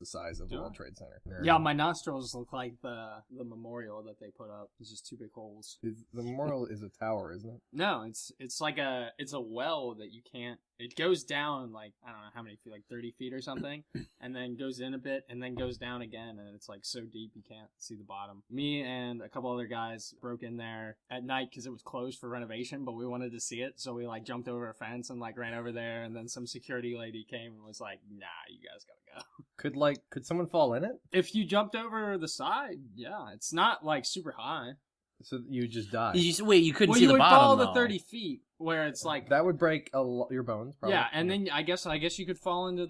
the size of the World Trade Center. Yeah, my nostrils look like the memorial that they put up. It's just two big holes. The memorial is a tower, isn't it? No, it's like a well that you can't. It goes down like I don't know how many feet, like 30 feet or something, and then goes in a bit, and then goes down again, and it's like so deep you can't see the bottom. Me and a couple other guys broke in there at night because it was closed for renovation, but we wanted to see it, so we like jumped over a fence and like ran over there, and then some security lady came and was like, "Nah, you guys gotta go." Could someone fall in it? If you jumped over the side, yeah, it's not like super high. So you just die. You couldn't see you the would bottom, fall though. the 30 feet where it's like that would break your bones. Probably. Yeah, and then I guess you could fall into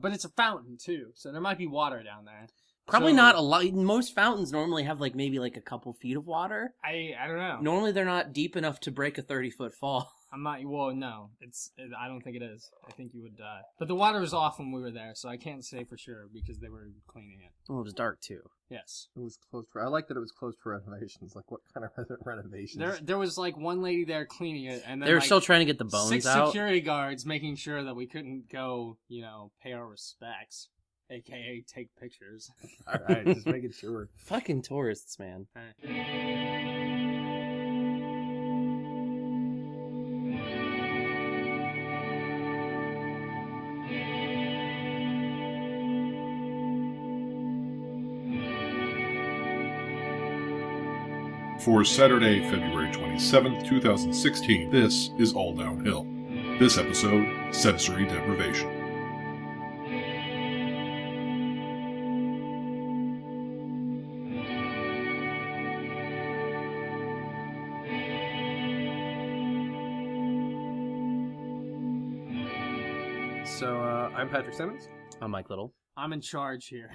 but it's a fountain too, so there might be water down there. Probably not a lot. Most fountains normally have like maybe like a couple feet of water. I don't know. Normally they're not deep enough to break a 30-foot fall. I'm not. Well, no, I don't think it is. I think you would die. But the water was off when we were there, so I can't say for sure because they were cleaning it. Well, it was dark too. Yes. It was closed for. I like that it was closed for renovations. Like what kind of renovations? There was like one lady there cleaning it, and then they were like, still trying to get the bones 6 out. security guards making sure that we couldn't go, pay our respects, aka take pictures. All right, just making sure. Fucking tourists, man. For Saturday, February 27th, 2016, this is All Downhill. This episode, Sensory Deprivation. So, I'm Patrick Simmons. I'm Mike Little. I'm in charge here.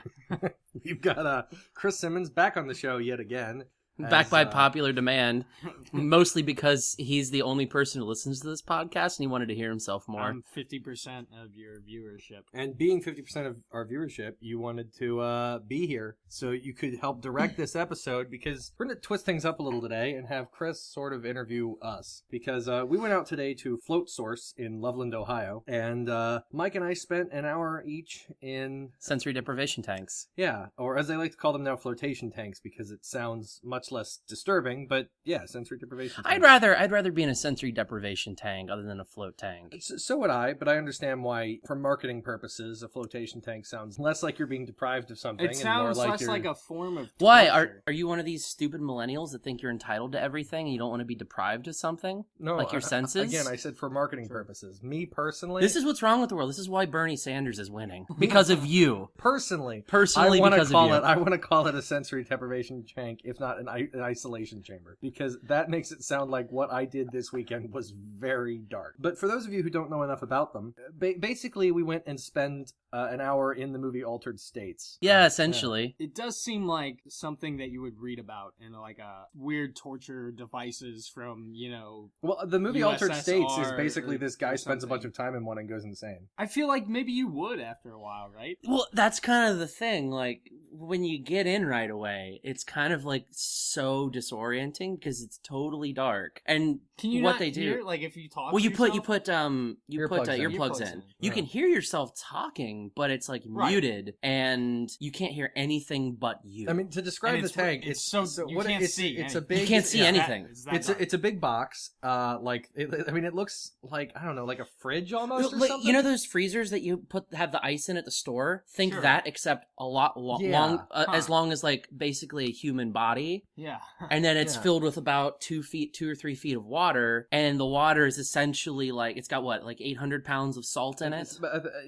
We've got Chris Simmons back on the show yet again. Back by popular demand, mostly because he's the only person who listens to this podcast and he wanted to hear himself more. I'm 50% of your viewership. And being 50% of our viewership, you wanted to be here so you could help direct this episode because we're going to twist things up a little today and have Chris sort of interview us. Because we went out today to Float Source in Loveland, Ohio, and Mike and I spent an hour each in... sensory deprivation tanks. Yeah, or as they like to call them now, floatation tanks, because it sounds much less disturbing, but yeah, sensory deprivation tanks. I'd rather be in a sensory deprivation tank other than a float tank. So would I, but I understand why, for marketing purposes, a flotation tank sounds less like you're being deprived of something. It sounds and more less like a form of torture. Why? Are you one of these stupid millennials that think you're entitled to everything and you don't want to be deprived of something? No, like your senses? Again, I said for marketing purposes. Me personally... This is what's wrong with the world. This is why Bernie Sanders is winning. Because of you. Personally, because of you. I want to call it a sensory deprivation tank, if not an isolation chamber, because that makes it sound like what I did this weekend was very dark. But for those of you who don't know enough about them, basically we went and spent an hour in the movie Altered States. Yeah, essentially. Yeah. It does seem like something that you would read about in like a weird torture devices from, Well, the movie USSR Altered States is basically this guy spends a bunch of time in one and goes insane. I feel like maybe you would after a while, right? Well, that's kind of the thing. Like, when you get in right away, it's kind of like so disorienting because it's totally dark. And can you what not they do, hear, like if you talk? Well, to you put earplugs in. You can hear yourself talking, but it's like muted, and you can't hear anything but you. I mean, to describe the tank, it's so you can't see. It's a big. You can't see anything. It's a big box. It looks like, I don't know, like a fridge almost, or something. You know those freezers that you have the ice in at the store? Think that, except a lot long, as long as like basically a human body. Yeah. And then it's filled with about 2 or 3 feet of water, and the water is essentially like, it's got what, like 800 pounds of salt in it?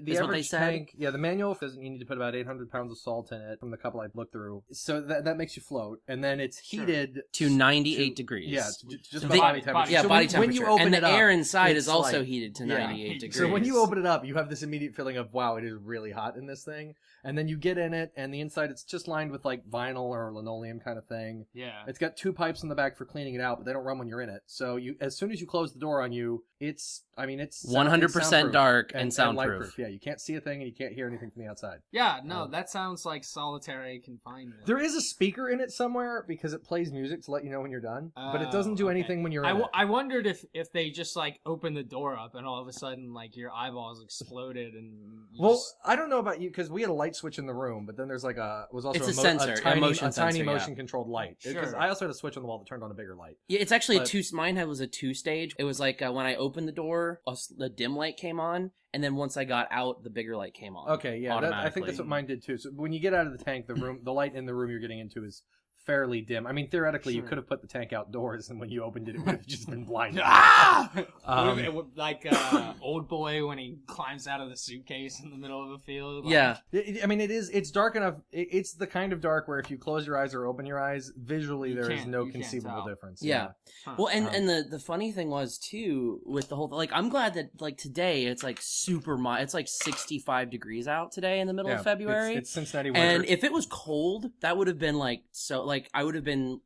The average tank, the manual says you need to put about 800 pounds of salt in it from the couple I've looked through. So that makes you float, and then it's heated to 98 degrees. Yeah, just body temperature. Yeah, body temperature. When you open and it the up, air inside is also like, heated to 98 degrees. So when you open it up, you have this immediate feeling of, wow, it is really hot in this thing. And then you get in it, and the inside outside. It's just lined with like vinyl or linoleum kind of thing. Yeah. It's got 2 pipes in the back for cleaning it out, but they don't run when you're in it. So as soon as you close the door on you, it's 100% dark and soundproof. lightproof. Yeah, you can't see a thing and you can't hear anything from the outside. Yeah, no, that sounds like solitary confinement. There is a speaker in it somewhere because it plays music to let you know when you're done, but it doesn't do anything when you're in it. I wondered if they just like opened the door up and all of a sudden like your eyeballs exploded and I don't know about you because we had a light switch in the room, but then there's like it's a sensor, tiny sensor, motion controlled light. Sure. Because I also had a switch on the wall that turned on a bigger light. Yeah, it's actually mine was a 2-stage. It was like when I opened the door, the dim light came on, and then once I got out, the bigger light came on. Okay, yeah, I think that's what mine did too. So when you get out of the tank, the light in the room you're getting into is fairly dim. I mean, theoretically, you could have put the tank outdoors, and when you opened it, it would have just been blinded. Like Old Boy when he climbs out of the suitcase in the middle of a field. Yeah. I mean, it's dark enough. It's the kind of dark where if you close your eyes or open your eyes, visually there is no conceivable difference. Yeah. Huh. Well, and the funny thing was, too, with the whole... Like, I'm glad that, like, today, it's, like, it's, like, 65 degrees out today in the middle of February. It's Cincinnati winter. And if it was cold, that would have been, like, so... Like, I would have been...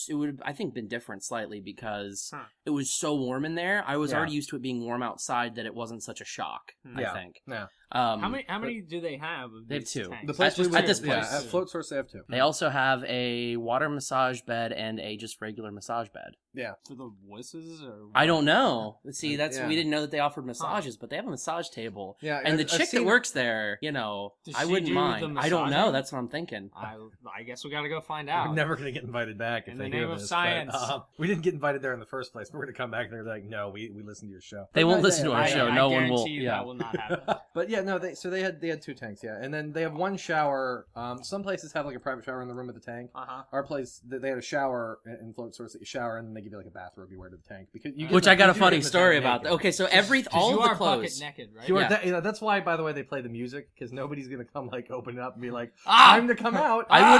It would have, I think, been different slightly because it was so warm in there. I was already used to it being warm outside that it wasn't such a shock, I think. Yeah. How many do they have? They have 2. The place at this place. At Float Source, they have 2. They also have a water massage bed and a just regular massage bed. Yeah. For the wusses or what? I don't know. See, we didn't know that they offered massages, Huh. but they have a massage table. Yeah. And the chick that works there, Does I she wouldn't do mind. the I don't know. massaging? That's what I'm thinking. I guess we gotta go find out. We're never going to get invited back if In they the hear name of this, science. But, we didn't get invited there in the first place. We're going to come back and they're like, no, we listened to your show. They won't listen to our show. No one will. guarantee that will not happen. But yeah, no, they had 2 tanks, yeah. And then they have 1 shower. Some places have like a private shower in the room with the tank. Our place, they had a shower in Float Source that you shower in and they give you like a bathrobe you wear to the tank. Because Which I got a funny story about. Okay, so all you of the are clothes. bucket naked, right? That's why, by the way, they play the music because nobody's gonna come like open it up and be like, "Time to come out." I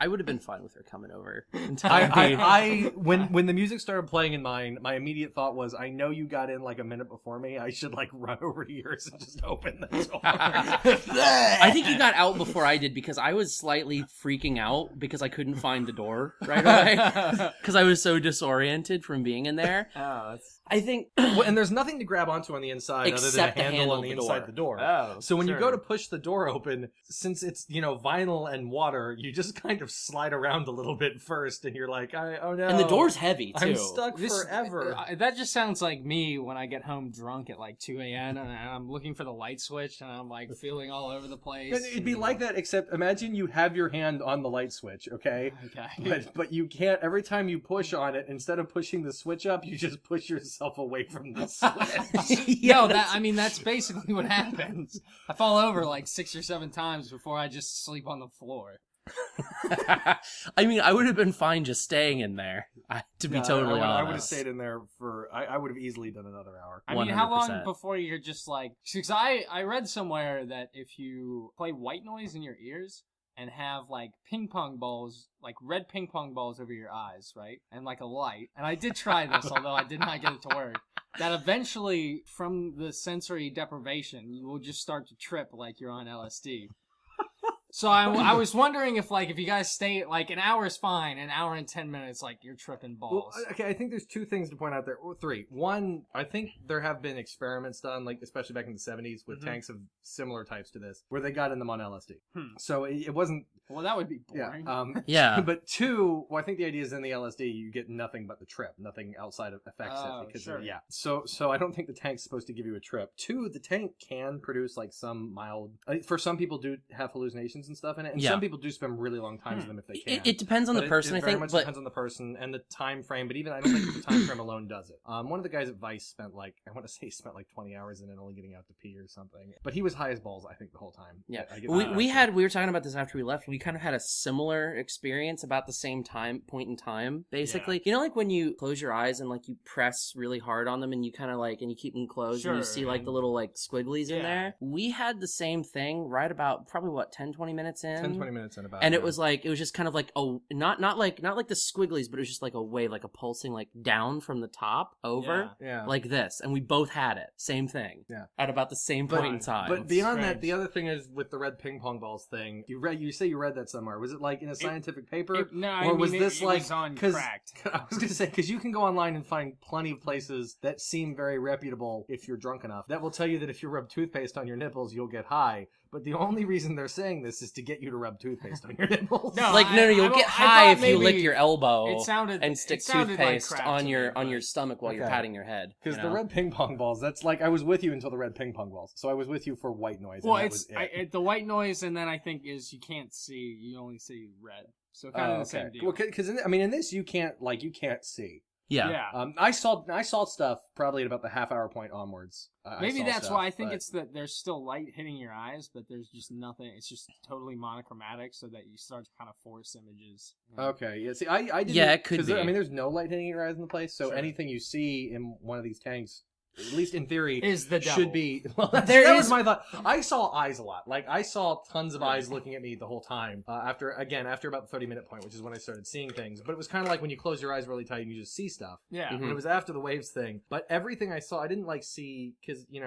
would have been fine with her coming over. When the music started playing in mine, my immediate thought was, I know you got in like a minute before me. I should like run over to yours and just open the door. I think you got out before I did because I was slightly freaking out because I couldn't find the door right away because I was so disoriented from being in there. I think, and there's nothing to grab onto on the inside other than a handle on the inside the door. So when you go to push the door open, since it's vinyl and water, you just kind of slide around a little bit first, and you're like, oh no. And the door's heavy too. I'm stuck forever. That just sounds like me when I get home drunk at like 2 a.m. and I'm looking for the light switch and I'm like feeling all over the place. And it'd be like that, except imagine you have your hand on the light switch, okay? Okay. But you can't. Every time you push on it, instead of pushing the switch up, you just push yourself away from the switch. That's basically what happens. I fall over like 6 or 7 times before I just sleep on the floor. I mean, I would have been fine just staying in there, to be totally honest. I would have stayed in there I would have easily done another hour. I mean, 100%. How long before you're just like... Because I read somewhere that if you play white noise in your ears and have like ping pong balls, like red ping pong balls over your eyes, right? And like a light. And I did try this, although I did not get it to work. That eventually, from the sensory deprivation, you will just start to trip like you're on LSD. So I was wondering if you guys stay, like, an hour is fine, an hour and 10 minutes, like, you're tripping balls. Well, okay, I think there's 2 things to point out there. Well, 3. One, I think there have been experiments done, like, especially back in the 70s, with tanks of similar types to this, where they got in them on LSD. So it wasn't... Well, that would be boring. Yeah. But 2, I think the idea is in the LSD, you get nothing but the trip. Nothing outside of affects it. Because sure. So I don't think the tank's supposed to give you a trip. 2, the tank can produce, like, some mild... for some people do have hallucinations and stuff in it, and some people do spend really long times in them if they can. It depends on the person, I think. It very much but... depends on the person and the time frame, but even I don't think the time frame alone does it. One of the guys at Vice spent like 20 hours in it only getting out to pee or something. But he was high as balls, I think, the whole time. Yeah. We were talking about this after we left. We kind of had a similar experience about the same point in time, basically. You know, like when you close your eyes and like you press really hard on them and you kind of like, and you keep them closed and you see like the little like squigglies in there. We had the same thing right about probably 10-20 minutes in. 10-20 minutes in about. And it was just kind of like not like the squigglies, but it was just like a wave, like a pulsing like down from the top over like this. And we both had it. Same thing. Yeah. At about the same point in time. But beyond that, the other thing is with the red ping pong balls thing, you say you read that somewhere. Was it like in a scientific paper? Was this like, was on Cracked. I was going to say, because you can go online and find plenty of places that seem very reputable if you're drunk enough. That will tell you that if you rub toothpaste on your nipples, you'll get high. But the only reason they're saying this is to get you to rub toothpaste on your nipples. You'll get high if you lick your elbow and stick toothpaste like on your stomach while you're patting your head. Because the red ping pong balls, that's like, I was with you until the red ping pong balls. So I was with you for white noise. Well, the white noise, and then I think is you can't see, you only see red. So kind of the same deal. Well, because in this you can't see. Yeah. I saw stuff probably at about the half-hour point onwards. Maybe that's why I think it's that there's still light hitting your eyes, but there's just nothing. It's just totally monochromatic, so that you start to kind of force images. Okay. Yeah. See, I didn't. Yeah, it could be. There's no light hitting your eyes in the place, so anything you see in one of these tanks, at least in theory, is the devil. Should be. Well, that was my thought. I saw eyes a lot. Like I saw tons of eyes looking at me the whole time. After about the 30-minute point, which is when I started seeing things. But it was kind of like when you close your eyes really tight and you just see stuff. Yeah. It was after the waves thing. But everything I saw, I didn't like see because you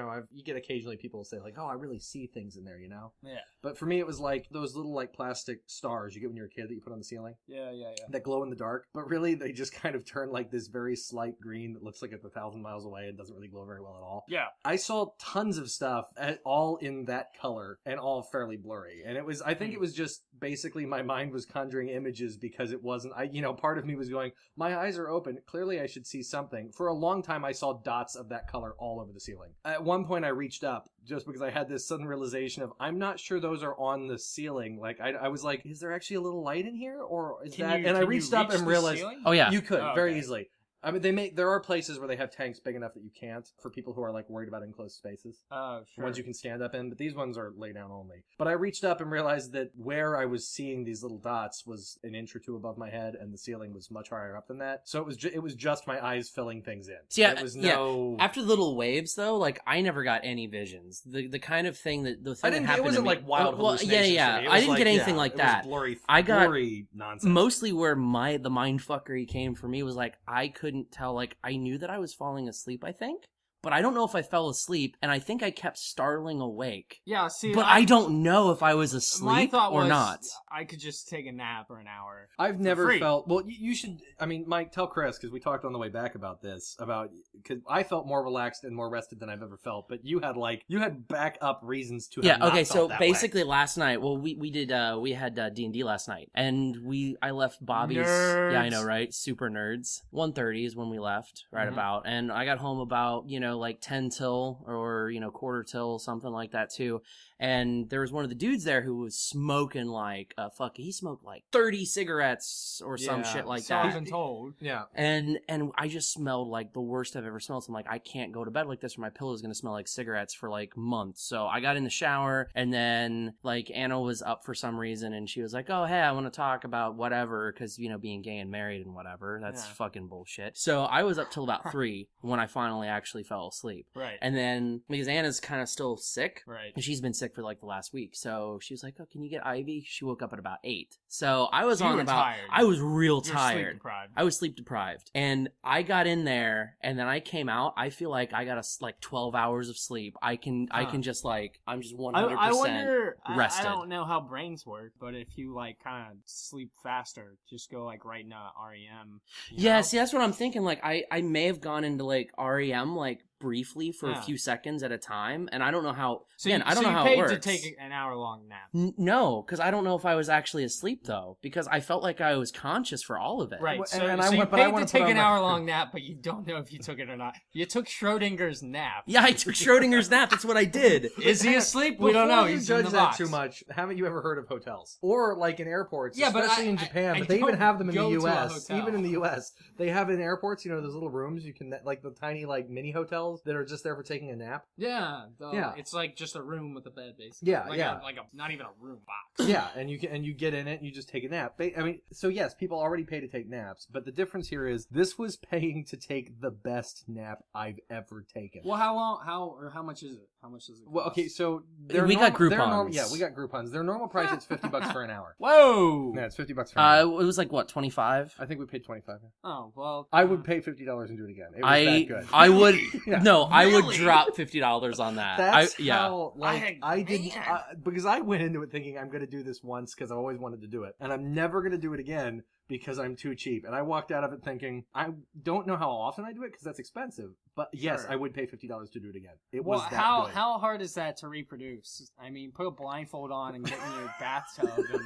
get occasionally people say like, oh, I really see things in there, you know. Yeah. But for me, it was like those little like plastic stars you get when you're a kid that you put on the ceiling. Yeah. That glow in the dark. But really, they just kind of turn like this very slight green that looks like it's 1,000 miles away and doesn't really glow very well at all. Yeah. I saw tons of stuff all in that color and all fairly blurry. And I think it was just basically my mind was conjuring images because it wasn't, part of me was going, my eyes are open. Clearly I should see something. For a long time, I saw dots of that color all over the ceiling. At one point I reached up just because I had this sudden realization of, I'm not sure those are on the ceiling. Like I was like, is there actually a little light in here? Or is that, and I reached up and realized, ceiling? Oh yeah. You could very easily. I mean, there are places where they have tanks big enough that you can't, for people who are like worried about enclosed spaces. Oh, sure. Ones you can stand up in, but these ones are lay down only. But I reached up and realized that where I was seeing these little dots was an inch or two above my head, and the ceiling was much higher up than that. So it was just my eyes filling things in. Yeah, it was no. After the little waves, though, like I never got any visions. The kind of thing that happened. It wasn't to me, like wild hallucinations. Yeah. I didn't get anything like that. It was blurry nonsense. Mostly where the mindfuckery came for me was like I couldn't tell. Like I knew that I was falling asleep, I think, but I don't know if I fell asleep, and I think I kept startling awake. Yeah, see, but I don't know if I was asleep or not. I could just take a nap or an hour. I've never felt. Well, you should. I mean, Mike, tell Chris because we talked on the way back about this. Because I felt more relaxed and more rested than I've ever felt. But you had backup reasons to. Have not So felt that basically, way. last night, well, we had D&D last night, and I left Bobby's. Nerds. Yeah, I know, right? Super nerds. 1:30 is when we left, right about, and I got home about like 10 till or quarter till, something like that too. And there was one of the dudes there who was smoking like he smoked like 30 cigarettes or some shit like that. I've been told. Yeah. And I just smelled like the worst I've ever smelled. So I'm like, I can't go to bed like this or my pillow's gonna smell like cigarettes for like months. So I got in the shower, and then like Anna was up for some reason, and she was like, oh hey, I want to talk about whatever, because being gay and married and whatever, that's fucking bullshit. So I was up till about 3 when I finally actually fell asleep. Right. And then because Anna's kind of still sick, right, and she's been sick for like the last week, so she was like, oh, can you get Ivy? She woke up at about 8. So I was tired. I was real You're tired. Sleep deprived. I was sleep deprived, and I got in there, and then I came out. I feel like I got like 12 hours of sleep. I can just like, I'm just 100% I wonder, rested. I don't know how brains work, but if you like kind of sleep faster, just go like right now REM. Yeah, see, that's what I'm thinking. Like I may have gone into like REM like briefly for a few seconds at a time, and I don't know how. So I don't know how it it works. works. To take an hour-long nap. No, because I don't know if I was actually asleep though, because I felt like I was conscious for all of it. Right. Well, So I you paid want to to take an hour-long nap, but you don't know if you took it or not. You took Schrodinger's nap. Yeah, I took Schrodinger's nap. That's what I did. Is he asleep? We don't know. He's judge in the that box. too much. Haven't you ever heard of hotels or like in airports? Yeah, but especially in Japan. I But they even don't have them in the go to a U.S. hotel. Even in the U.S., they have in airports. Those little rooms you can like the tiny like mini hotels hotels that are just there for taking a nap? Yeah. Yeah. It's like just a room with a bed, basically. Yeah, like yeah. Not even a room box. Yeah, and you get in it and you just take a nap. I mean, so yes, people already pay to take naps, but the difference here is this was paying to take the best nap I've ever taken. Well, how much is it? How much does it cost? Well, okay, so We got Groupons. Yeah, we got Groupons. Their normal price is $50 for an hour. Whoa! Yeah, it's $50 for an hour. It was like what, 25? I think we paid $25. Oh, well. I would pay $50 and do it again. It was that good. I would Yeah. no, I would Really? drop $50 on that. That's yeah. how, I didn't, Man. because I went into it thinking I'm going to do this once because I always wanted to do it. And I'm never going to do it again because I'm too cheap. And I walked out of it thinking, I don't know how often I do it because that's expensive. But yes, Sure. I would pay $50 to do it again. It Well, was that how good. how hard is that to reproduce? I mean, put a blindfold on and get in your bathtub and.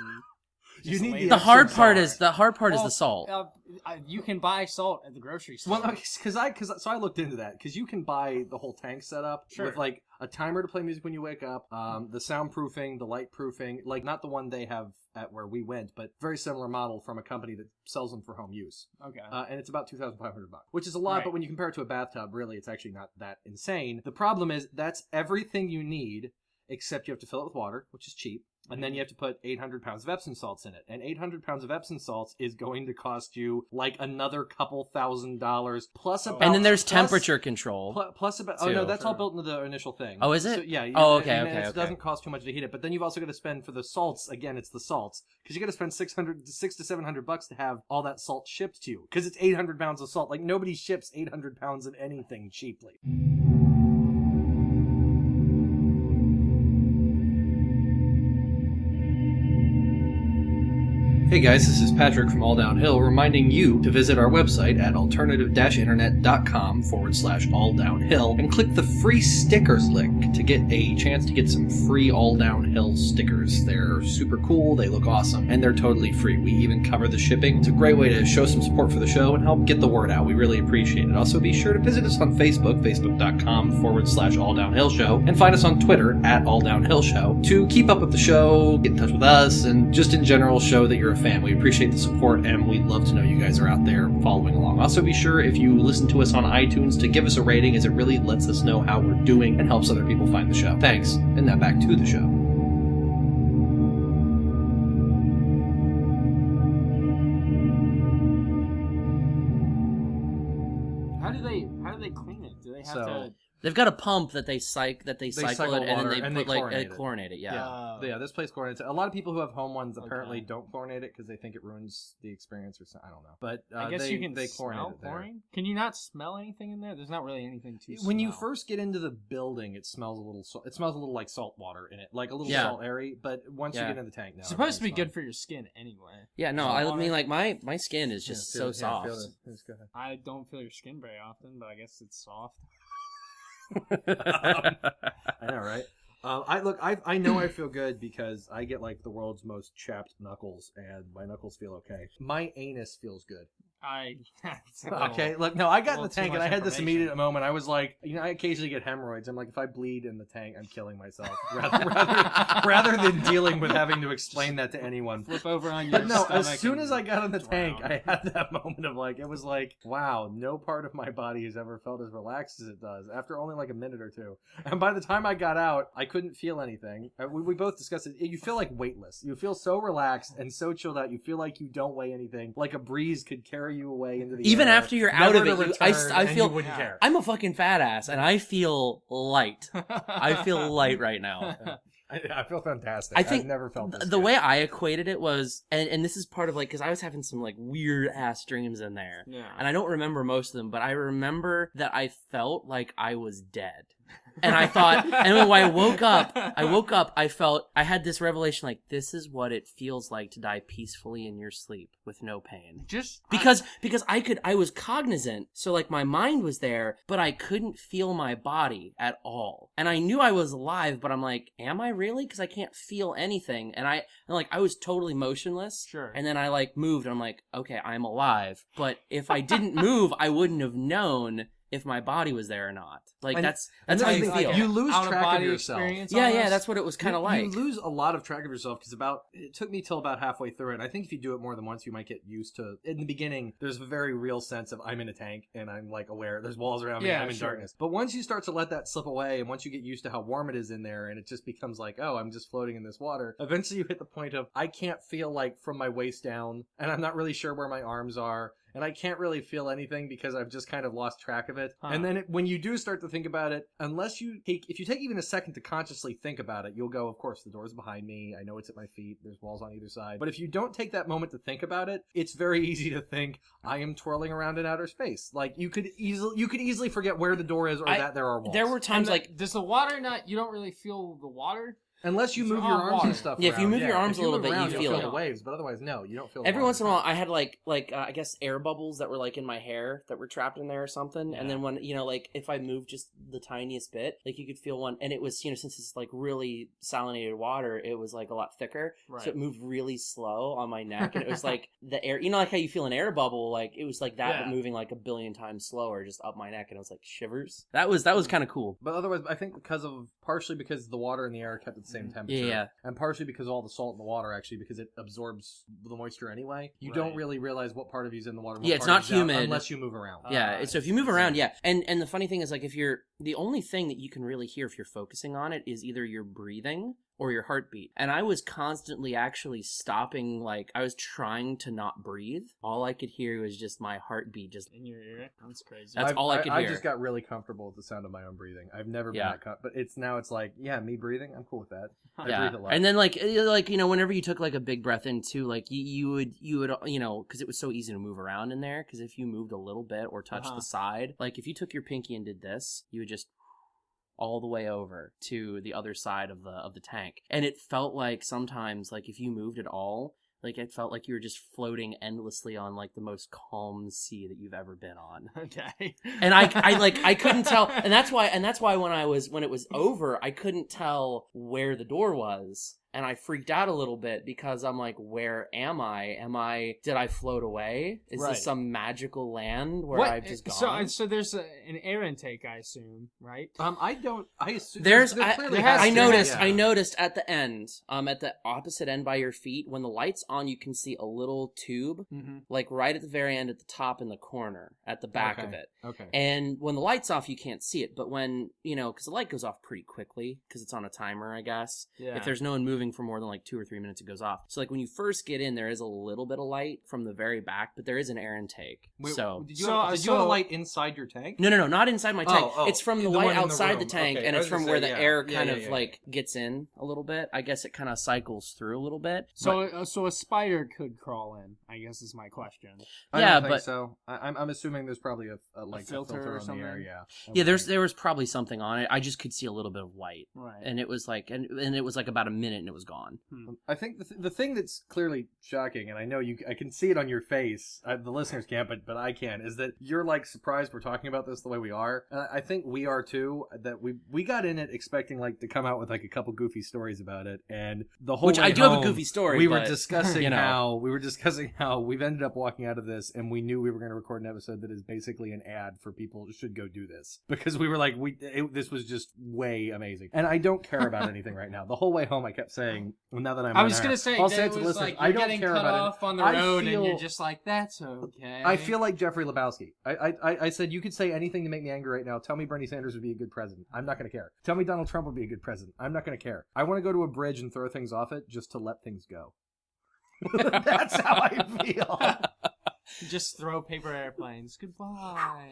You just need lay the The there. hard Some part salt. is the Well, salt. You can buy salt at the grocery store. Well, so I looked into that because you can buy the whole tank set up Sure. with like a timer to play music when you wake up, the soundproofing, the light proofing, like not the one they have at where we went, but very similar model from a company that sells them for home use. Okay. And it's about $2,500, which is a lot, Right. but when you compare it to a bathtub, really, it's actually not that insane. The problem is that's everything you need, except you have to fill it with water, which is cheap. And then you have to put 800 pounds of Epsom salts in it. And 800 pounds of Epsom salts is going to cost you like another couple $1,000 plus about... And then there's plus- temperature control. Plus about... Oh, too. no, that's all Sure. built into the initial thing. Oh, is it? So, yeah. Oh, okay, and okay, It okay. doesn't cost too much to heat it. But then you've also got to spend for the salts, again, it's the salts. Because you got to spend $600 to $700 to have all that salt shipped to you. Because it's 800 pounds of salt. Like, nobody ships 800 pounds of anything cheaply. Hey guys, this is Patrick from All Downhill reminding you to visit our website at alternative-internet.com/alldownhill and click the free stickers link to get a chance to get some free All Downhill stickers. They're super cool, they look awesome, and they're totally free. We even cover the shipping. It's a great way to show some support for the show and help get the word out. We really appreciate it. Also, be sure to visit us on Facebook, facebook.com/alldownhillshow, and find us on Twitter at alldownhillshow to keep up with the show, get in touch with us, and just in general show that you're a fan. We appreciate the support, and we'd love to know you guys are out there following along. Also, be sure if you listen to us on iTunes to give us a rating, as it really lets us know how we're doing and helps other people find the show. Thanks, and now back to the show. How do they clean it? Do they have to? They've got a pump that they cycle cycle it, and then water, they and put they like chlorinate it. chlorinate it. Yeah. Yeah, this place chlorinates it. A lot of people who have home ones apparently Okay. don't chlorinate it because they think it ruins the experience or something. I don't know. But I guess you can they smell chlorinate it there. chlorine. Can you not smell anything in there? There's not really anything to When you smell. first get into the building, it smells a little. It smells a little like salt water in it, like a little Yeah. salt airy. But once you Yeah. get in the tank, now It's supposed to be everything's good for your skin anyway. Yeah, no, Salt I water? mean, like my skin is fine. just Yeah, so feel soft. it. Just go ahead. I don't feel your skin very often, but I guess it's soft. I know, right? I know I feel good because I get like the world's most chapped knuckles, and my knuckles feel okay. My anus feels good. That's a little- Okay, look, no, I got in the little too tank and much I had this information. immediate moment. I was like, I occasionally get hemorrhoids. I'm like, if I bleed in the tank, I'm killing myself rather than dealing with having to explain that to anyone. Flip over on your But no, stomach as soon and as I got in the tank, drown. I had that moment of like, it was like, wow, no part of my body has ever felt as relaxed as it does after only like a minute or two. And by the time I got out, I couldn't feel anything. We both discussed it. You feel like weightless. You feel so relaxed and so chilled out. You feel like you don't weigh anything. Like a breeze could carry you away into the Even air, after you're out never of to it, return, I and feel you wouldn't care. I'm a fucking fat ass, and I feel light. I feel light right now. I feel fantastic. I think I've never felt this the good. way I equated it was, and this is part of like, because I was having some like weird ass dreams in there, Yeah. and I don't remember most of them, but I remember that I felt like I was dead. And I thought, and when I woke up, I had this revelation, like, this is what it feels like to die peacefully in your sleep with no pain. Because I was cognizant, so like my mind was there, but I couldn't feel my body at all. And I knew I was alive, but I'm like, am I really? Because I can't feel anything. And I was totally motionless. Sure. And then I like moved, and I'm like, okay, I'm alive. But if I didn't move, I wouldn't have known if my body was there or not. Like, And- that's and how that's you the thing, feel. you lose track of Out-of-body yourself. experience Yeah, almost? that's what it was kind of like. You lose a lot of track of yourself because it took me till about halfway through it. I think if you do it more than once, you might get used to. In the beginning, there's a very real sense of I'm in a tank and I'm like aware. There's walls around me. Yeah, I'm in sure. darkness. But once you start to let that slip away, and once you get used to how warm it is in there, and it just becomes like, oh, I'm just floating in this water. Eventually, you hit the point of I can't feel like from my waist down, and I'm not really sure where my arms are. And I can't really feel anything because I've just kind of lost track of it. Huh. And then when you do start to think about it, if you take even a second to consciously think about it, you'll go, of course, the door's behind me. I know it's at my feet. There's walls on either side. But if you don't take that moment to think about it, it's very easy to think I am twirling around in outer space. Like you could easily forget where the door is or that there are walls. There were times does the water not? You don't really feel the water. Unless you It's move your on arms water. and stuff. Yeah, if you around, move your arms If a little move bit, around, you you'll feel the it. waves. But otherwise, no, you don't feel. Every the once in a water. while, I had like I guess air bubbles that were like in my hair that were trapped in there or something. And then when like if I moved just the tiniest bit, like you could feel one. And it was since it's like really salinated water, it was like a lot thicker, Right. so it moved really slow on my neck, and it was like the air. Like how you feel an air bubble, like it was like that, but moving like a billion times slower, just up my neck, and it was like shivers. That was kind of cool. But otherwise, I think partially because the water and the air are kept at the same temperature. Yeah. And partially because all the salt in the water, actually, because it absorbs the moisture anyway. You Right. don't really realize what part of you's in the water. Yeah, it's not humid. Unless you move around. Yeah, so if you move around, yeah. And the funny thing is, like, if you're the only thing that you can really hear if you're focusing on it is either your breathing or your heartbeat. And I was constantly actually stopping, like, I was trying to not breathe. All I could hear was just my heartbeat just... In your ear? That's crazy. That's all I could hear. I just got really comfortable with the sound of my own breathing. I've never been that but it's like, yeah, me breathing, I'm cool with that. I Yeah, breathe a lot. and then like whenever you took like a big breath in too, like you would because it was so easy to move around in there. Because if you moved a little bit or touched the side, like if you took your pinky and did this, you would just all the way over to the other side of the tank, and it felt like sometimes like if you moved at all, like it felt like you were just floating endlessly on like the most calm sea that you've ever been on. Okay. And I couldn't tell, and that's why when it was over, I couldn't tell where the door was. And I freaked out a little bit because I'm like, where am I? Did I float away? Is this some magical land where I've just gone? So there's an air intake, I assume, right? I assume I noticed at the end, at the opposite end by your feet, when the light's on, you can see a little tube, like right at the very end at the top in the corner, at the back of it. Okay. And when the light's off, you can't see it. But when, because the light goes off pretty quickly, because it's on a timer, I guess. Yeah. If there's no one moving for more than like 2 or 3 minutes, it goes off. So like when you first get in, there is a little bit of light from the very back, but there is an air intake. Wait, so did you have a light inside your tank? No, not inside my tank. Oh, it's from the the light one in the outside the room. tank, Okay. and I it's was from gonna where say, the yeah. air Yeah, kind yeah, of yeah. like gets in a little bit. I guess it kind of cycles through a little bit. So a spider could crawl in, I guess is my question. I Yeah, don't think but- so. I'm assuming there's probably a filter or on something? the air. Yeah. Yeah, there was probably something on it. I just could see a little bit of light, Right. and it was like, and it was like about a minute, and it was gone. I think the thing that's clearly shocking, and I know I can see it on your face. The listeners can't, but I can. Is that you're like surprised we're talking about this the way we are? And I think we are too. That we got in it expecting like to come out with like a couple goofy stories about it, and the whole Which way I do have a home, goofy story. We were but, discussing you know. how we've ended up walking out of this, and we knew we were going to record an episode that is basically an ad for people who should go do this, because we were like this was just way amazing, and I don't care about anything right now. The whole way home, I kept saying, well, now that I'm I on was air, gonna say I'll that say it it to was listeners, like I you're don't getting care cut about off it. on the I road, and feel- you're just like, that's okay. I feel like Jeffrey Lebowski. I said you could say anything to make me angry right now. Tell me Bernie Sanders would be a good president. I'm not going to care. Tell me Donald Trump would be a good president. I'm not going to care. I want to go to a bridge and throw things off it just to let things go. That's how I feel. Just throw paper airplanes. Goodbye.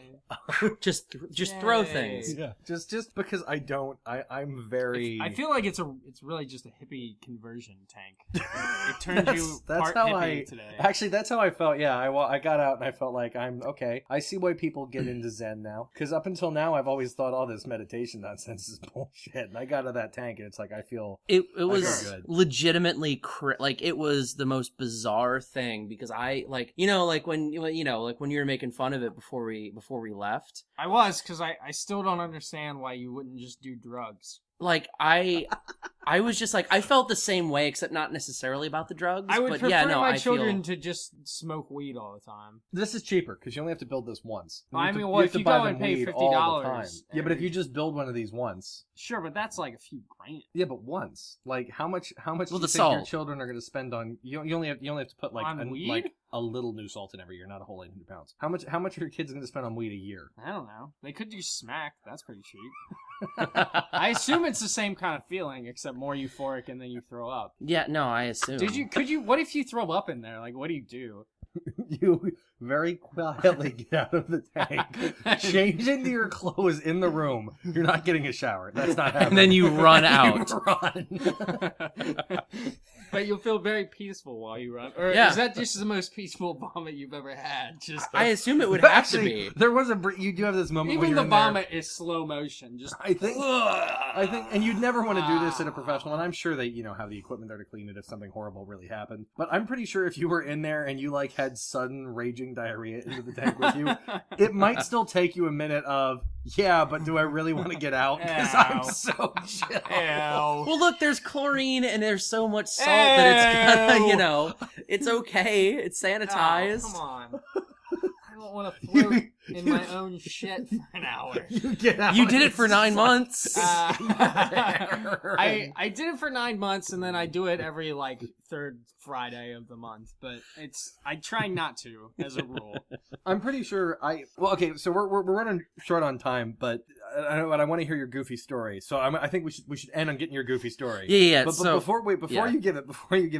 just throw Yay. things. Yeah. Just because I'm very. I feel like it's really just a hippie conversion tank. It turned you that's part how hippie today. Actually, that's how I felt. Yeah, I got out and I felt like I'm okay. I see why people get into Zen now. Because up until now, I've always thought all this meditation nonsense is bullshit. And I got out of that tank and it's like I feel. It feel was good. legitimately like it was the most bizarre thing because I like when you were making fun of it before we left. I was, because I still don't understand why you wouldn't just do drugs. like I was just like, I felt the same way, except not necessarily about the drugs. I would but prefer yeah, no, my I children feel... to just smoke weed all the time. This is cheaper because you only have to build this once. I mean, well, if you go and pay $50, yeah, but if you just build one of these once, sure, but that's like a few grand. yeah, but once, like how much Well, do you the think salt. your children are going to spend on? You only have to put like On weed? like a little new salt in every year, not a whole 800 pounds. How much are your kids going to spend on weed a year? I don't know. They could do smack. That's pretty cheap. I assume it's the same kind of feeling, except more euphoric, and then you throw up. Yeah, no, I assume. Could you? What if you throw up in there? Like, what do you do? You very quietly get out of the tank, change into your clothes in the room. You're not getting a shower. That's not happening. And then you run out. You run. But you'll feel very peaceful while you run. Or Yeah. is that just the most peaceful vomit you've ever had? Just I assume it would But have actually, to be. There was you do have this moment where even you're the in there. vomit is slow motion. Just I think, and you'd never want to do this in a professional, and I'm sure they, have the equipment there to clean it if something horrible really happened. But I'm pretty sure if you were in there and you like had sudden raging diarrhea into the tank with you, it might still take you a minute of, yeah, but do I really want to get out? Because I'm Ow. so chill. Well, look, there's chlorine and there's so much salt that it's gonna, it's okay. It's sanitized. Oh, come on. I don't want to float in my own shit for an hour. You get out. You did it it's for just 9 like- months. I did it for 9 months, and then I do it every like third Friday of the month. But I try not to as a rule. I'm pretty sure okay, so we're running short on time, but I want to hear your goofy story. So I think we should end on getting your goofy story. Yeah. But So before yeah. you give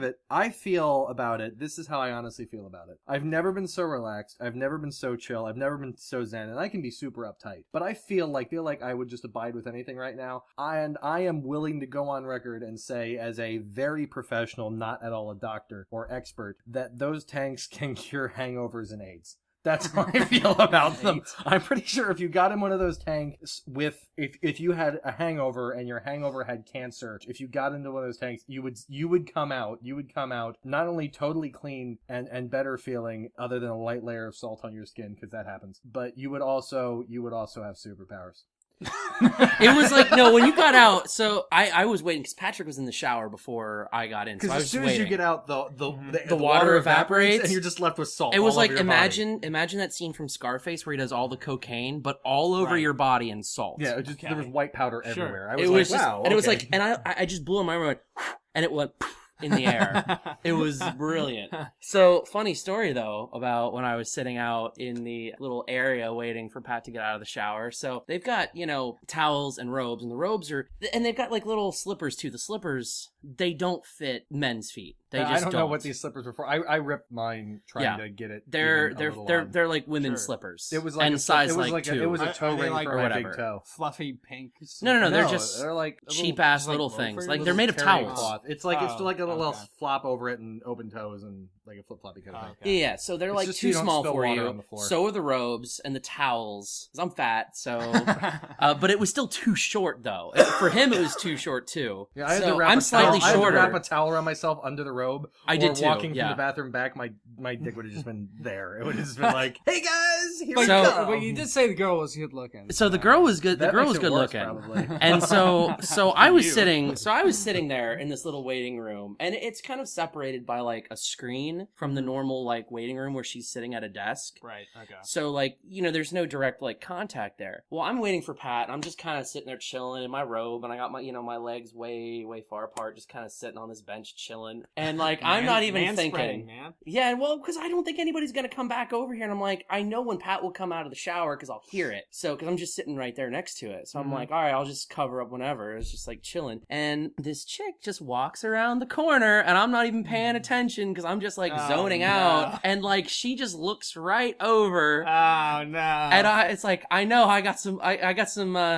it, I feel about it. This is how I honestly feel about it. I've never been so relaxed. I've never been so chill. I've never been so zen, and I can be super uptight. But I feel like I would just abide with anything right now. And I am willing to go on record and say, as a very professional, not at all a doctor or expert, that those tanks can cure hangovers and AIDS. That's how I feel about them. I'm pretty sure if you got in one of those tanks if you had a hangover and your hangover had cancer, if you got into one of those tanks, you would come out not only totally clean and better feeling, other than a light layer of salt on your skin, because that happens, but you would also have superpowers. it was like, no, when you got out, so I was waiting because Patrick was in the shower before I got in. So Because I was as soon waiting. as you get out, the water evaporates, and you're just left with salt. It was all like, over your body. imagine that scene from Scarface where he does all the cocaine, but all over your body in salt. Yeah, there was white powder everywhere. I was It like, was just, wow. and it was okay. like, and I just blew on my mind, and it went in the air. It was brilliant. So, funny story though about when I was sitting out in the little area waiting for Pat to get out of the shower. So they've got, towels and robes, and the robes and they've got like little slippers too. The slippers, they don't fit men's feet. They just I don't know what these slippers were for. I ripped mine trying to get it. They're even a little on. they're like women's slippers. It was like and a, size it was like 2. it was a toe Are they ring like- for or my whatever. big toe. Fluffy pink. No, they're just they're like cheap ass like little loafers? things. Like Little they're made of terry towels. cloth. It's like a little okay. flop over it and open toes and like a flip floppy kind of thing. Okay. Yeah, so they're It's like just so too you don't small spill for water you. on the floor. So are the robes and the towels. 'Cause I'm fat, so. But it was still too short though. For him, it was too short too. Yeah, I had so to wrap I'm a slightly towel, shorter. I had to wrap a towel around myself under the robe. I did too, Walking yeah. from the bathroom back, my dick would have just been there. It would have just been like, "Hey guys, here we So- go." But you did say the girl was good looking. So the girl was good. The That girl makes was it good worse, looking. probably. And so I was you. sitting there in this little waiting room, and it's kind of separated by like a screen from the normal like waiting room where she's sitting at a desk. Right. Okay. So like, there's no direct like contact there. Well, I'm waiting for Pat, and I'm just kind of sitting there chilling in my robe, and I got my my legs way far apart, just kind of sitting on this bench chilling. And like I'm not even thinking. Man. Yeah, well, because I don't think anybody's gonna come back over here, and I'm like, I know when Pat will come out of the shower because I'll hear it. So because I'm just sitting right there next to it, so I'm like, all right, I'll just cover up whenever. It's just like chilling, and this chick just walks around the corner, and I'm not even paying attention because I'm just like zoning out, and like she just looks right over. Oh no! And it's like, I know I got some.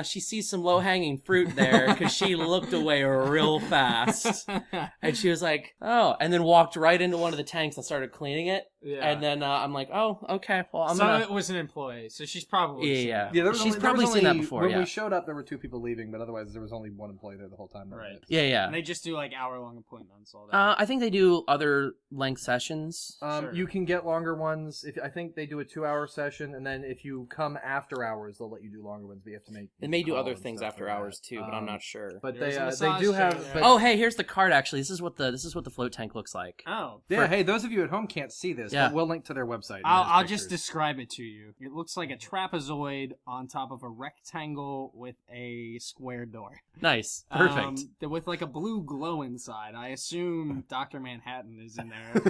She sees some low hanging fruit there because she looked away real fast, and she was like, "Oh, oh, and then walked right into one of the tanks and started cleaning it. Yeah. And then I'm like, oh, okay, well, I'm Some gonna... of it was an employee, so she's probably Yeah. Yeah, there was She's only- probably there was seen that only- before, When yeah. we showed up, there were 2 people leaving, but otherwise there was only 1 employee there the whole time. Right. Yeah. And they just do like hour-long appointments all day. I think they do other length sessions. Sure. You can get longer ones. I think they do a 2-hour session, and then if you come after hours, they'll let you do longer ones. But you have to make. They may do call other and things stuff after like hours that. too, but I'm not sure. But There's a they massage do have. chair there. But, Oh, hey, here's the card. Actually, this is what the float tank looks like. Oh. yeah. Hey, those of you at home can't see this, Yeah. but we'll link to their website. I'll just describe it to you. It looks like a trapezoid on top of a rectangle with a square door. Nice, perfect. With like a blue glow inside. I assume Dr. Manhattan is in there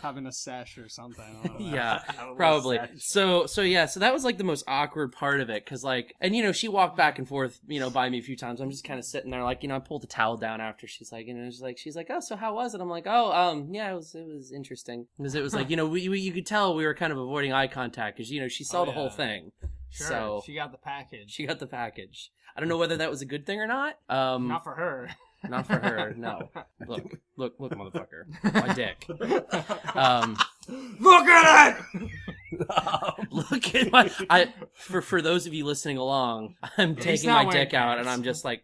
having a sesh or something. I don't know. Yeah, probably. So that was like the most awkward part of it, because like, and she walked back and forth, by me a few times. I'm just kind of sitting there, like, I pulled the towel down after. She's like, she's like, oh, so how was it? I'm like, oh, yeah, it was interesting, because it was like, you could tell we were kind of avoiding eye contact, because she saw the whole thing. Sure, so she got the package. She got the package. I don't know whether that was a good thing or not. Not for her. Not for her. No. Look, motherfucker. My dick. Look at it! Look at my. For those of you listening along, I'm taking my dick out, and I'm just like.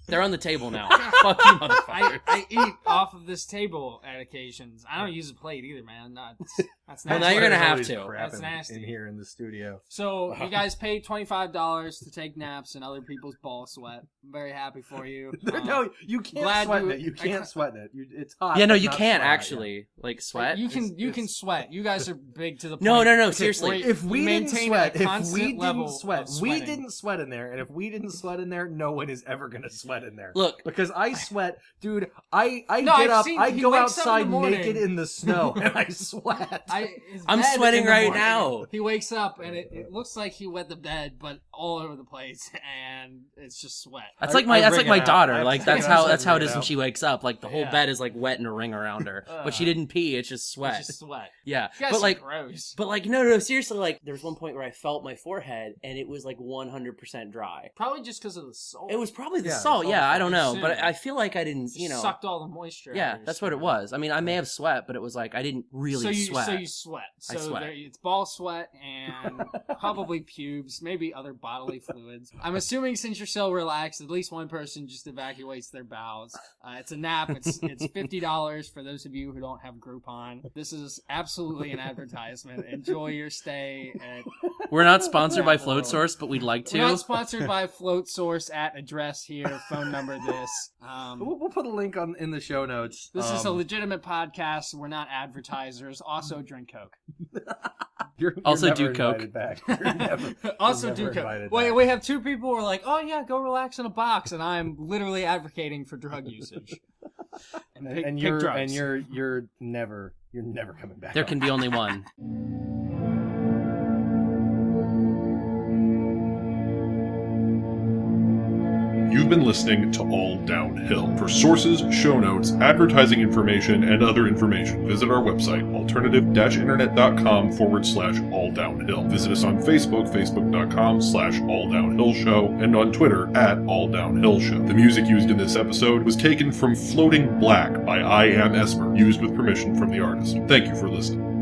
They're on the table now. Fuck you, motherfucker. I eat off of this table at occasions. I don't use a plate either, man. That's nasty. Well, now you're gonna have to. That's nasty. In here in the studio. So you guys paid $25 to take naps in other people's ball sweat. I'm very happy for you. No, you can't glad sweat you- it. You can't sweat it. It's hot. Yeah, no, but you not can't sweat, actually like sweat. You can sweat. You guys are big to the point. No. where Seriously, If we you didn't maintain sweat, a constant level of we sweating. didn't sweat in there, and if we didn't sweat in there, no one is ever gonna sweat in there. Look, because I sweat, dude. I No, get I've up, seen- I he go wakes up in the outside morning. naked in the snow, and I sweat. I'm bed sweating in the right morning. now. He wakes up and it looks like he wet the bed, but all over the place, and it's just sweat. that's I like my bring it out. daughter. I Like bring that's it out. how it Bring is it when out. she wakes up. Like the whole Yeah. bed is like wet and a ring around her, but she didn't pee. It's just sweat. It's just sweat. Yeah, You guys but are like. gross. But like no, seriously, like there was one point where I felt my forehead and it was like 100% dry. Probably just because of the salt. It was probably the Yeah, salt. it's all Yeah, the I don't know, salt. but I feel like I didn't, Just sucked all the moisture. out Yeah, of your that's what it skin. was. I mean, I may have sweat, but it was like I didn't really sweat. So you sweat. I So sweat. it's ball sweat and probably pubes, maybe other bodily fluids. I'm assuming since you're so relaxed, at least one person just evacuates their bowels. It's a nap. It's $50 for those of you who don't have Groupon. This is absolutely an advertisement. Enjoy your stay at. We're not sponsored by Float Source, but we'd like to. We're not sponsored by Float Source at address here, phone number this. We'll put a link in the show notes. This is a legitimate podcast. We're not advertisers. Also, drink Coke. You're Also never do Coke. invited back. You're never- Also, you're do never Coke. invited Wait, back. we have 2 people who are like, "Oh yeah, go relax in a box," and I'm literally advocating for drug usage. And pick drugs. you're never coming back. There on. can be only one. You've been listening to All Downhill. For sources, show notes, advertising information, and other information, visit our website, alternative-internet.com/alldownhill. Visit us on Facebook, facebook.com/alldownhillshow, and on Twitter @alldownhillshow. The music used in this episode was taken from Floating Black by I Am Esper, used with permission from the artist. Thank you for listening.